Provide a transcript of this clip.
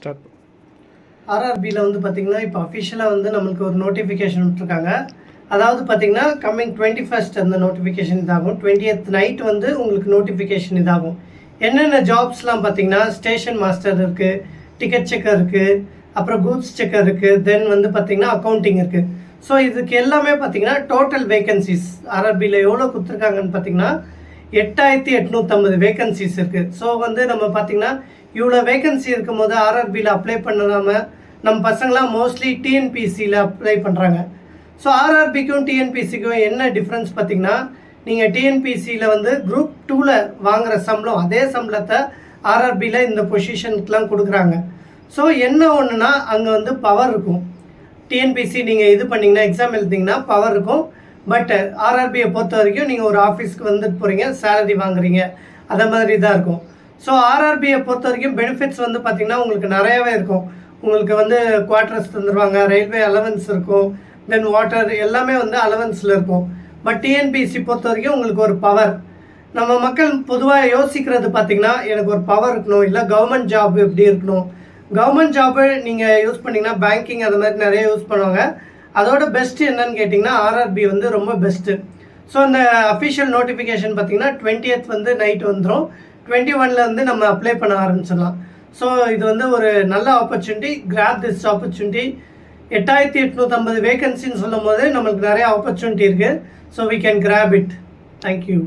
Start. ஆர்ஆர்பியில் வந்து பார்த்திங்கன்னா இப்போ அஃபிஷியலாக வந்து நம்மளுக்கு ஒரு நோட்டிஃபிகேஷன் விட்டுருக்காங்க. அதாவது பார்த்திங்கன்னா கம்மிங் 21st அந்த நோட்டிஃபிகேஷன் இதாகும். 20th நைட் வந்து உங்களுக்கு நோட்டிஃபிகேஷன் இதாகும். என்னென்ன ஜாப்ஸ்லாம் பார்த்திங்கன்னா ஸ்டேஷன் மாஸ்டர் இருக்குது, டிக்கெட் செக்கர் இருக்குது, அப்புறம் கூட்ஸ் செக்கர் இருக்குது, தென் வந்து பார்த்திங்கன்னா அக்கௌண்டிங் இருக்குது. ஸோ இதுக்கு எல்லாமே பார்த்திங்கன்னா டோட்டல் வேகன்சிஸ் ஆர்ஆர்பியில் எவ்வளோ கொடுத்துருக்காங்கன்னு பார்த்திங்கன்னா 8850 வேகன்சிஸ் இருக்குது. ஸோ வந்து நம்ம பார்த்திங்கன்னா இவ்வளோ வேகன்சி இருக்கும் போது ஆர்ஆர்பியில் அப்ளை பண்ணாமல் நம்ம பசங்களாம் மோஸ்ட்லி டிஎன்பிசியில் அப்ளை பண்ணுறாங்க. ஸோ ஆர்ஆர்பிக்கும் டிஎன்பிசிக்கும் என்ன டிஃப்ரென்ஸ் பார்த்திங்கன்னா, நீங்கள் டிஎன்பிசியில் வந்து குரூப் 2ல் வாங்குகிற சம்பளம் அதே சம்பளத்தை ஆர்ஆர்பியில் இந்த பொசிஷனுக்குலாம் கொடுக்குறாங்க. ஸோ என்ன ஒன்றுனா அங்கே வந்து பவர் இருக்கும். டிஎன்பிசி நீங்கள் இது பண்ணிங்கன்னா எக்ஸாம் எழுதிங்கன்னா பவர் இருக்கும். பட் ஆர்ஆர்பியை பொறுத்த வரைக்கும் நீங்கள் ஒரு ஆஃபீஸ்க்கு வந்துட்டு போகிறீங்க, சேலரி வாங்குறீங்க, அதை மாதிரி தான் இருக்கும். ஸோ ஆர்ஆர்பியை பொறுத்த வரைக்கும் பெனிஃபிட்ஸ் வந்து பார்த்திங்கன்னா உங்களுக்கு நிறையாவே இருக்கும். உங்களுக்கு வந்து குவார்ட்டர்ஸ் தந்துடுவாங்க, ரயில்வே அலவன்ஸ் இருக்கும், தென் வாட்டர் எல்லாமே வந்து அலவன்ஸில் இருக்கும். பட் டிஎன்பிசி பொறுத்த வரைக்கும் உங்களுக்கு ஒரு பவர். நம்ம மக்கள் பொதுவாக யோசிக்கிறது பார்த்திங்கன்னா எனக்கு ஒரு பவர் இருக்கணும், இல்லை கவர்மெண்ட் ஜாப் எப்படி இருக்கணும். கவர்மெண்ட் ஜாப்பு நீங்கள் யூஸ் பண்ணிங்கன்னா பேங்கிங் அது மாதிரி நிறைய யூஸ் பண்ணுவாங்க. அதோட பெஸ்ட்டு என்னன்னு கேட்டிங்கன்னா ஆர்ஆர்பி வந்து ரொம்ப பெஸ்ட்டு. ஸோ இந்த அஃபிஷியல் நோட்டிஃபிகேஷன் பார்த்திங்கன்னா 20th வந்து நைட் வந்துடும். 21ல் வந்து நம்ம அப்ளை பண்ண ஆரம்பிச்சிடலாம். ஸோ இது வந்து ஒரு நல்ல ஆப்பர்ச்சுனிட்டி. Grab this opportunity. 8850 வேகன்சின்னு சொல்லும் போது நம்மளுக்கு நிறைய ஆப்பர்ச்சுனிட்டி இருக்குது. So we can grab it. Thank you.